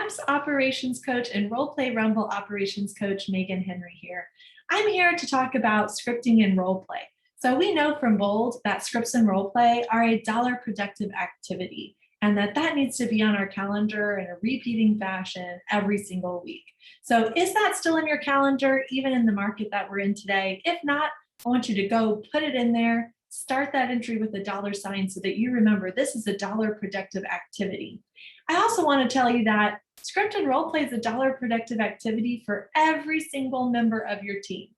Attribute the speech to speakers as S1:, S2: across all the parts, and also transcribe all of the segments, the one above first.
S1: Labs operations coach and Roleplay Rumble operations coach Megan Henry here. I'm here to talk about scripting and roleplay. So we know from Bold that scripts and roleplay are a dollar productive activity and that needs to be on our calendar in a repeating fashion every single week. So is that still in your calendar, even in the market that we're in today? If not, I want you to go put it in there, start that entry with a dollar sign so that you remember this is a dollar productive activity. I also want to tell you that script and role play is a dollar productive activity for every single member of your team.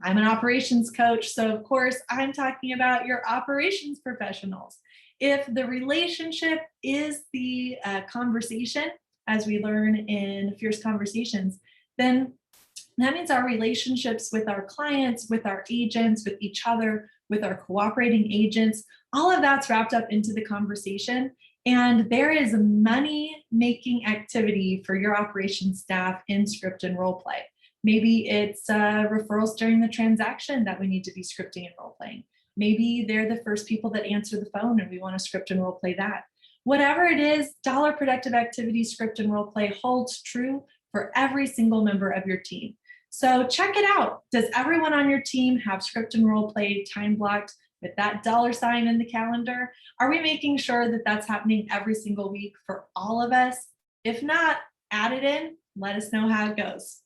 S1: I'm an operations coach, so of course I'm talking about your operations professionals. If the relationship is the conversation, as we learn in Fierce Conversations, then that means our relationships with our clients, with our agents, with each other, with our cooperating agents, all of that's wrapped up into the conversation. And there is money-making activity for your operations staff in script and role play. Maybe it's referrals during the transaction that we need to be scripting and role playing. Maybe they're the first people that answer the phone and we want to script and role play that. Whatever it is, dollar productive activity, script and role play holds true for every single member of your team. So check it out. Does everyone on your team have script and role play time blocked with that dollar sign in the calendar? Are we making sure that that's happening every single week for all of us? If not, add it in. Let us know how it goes.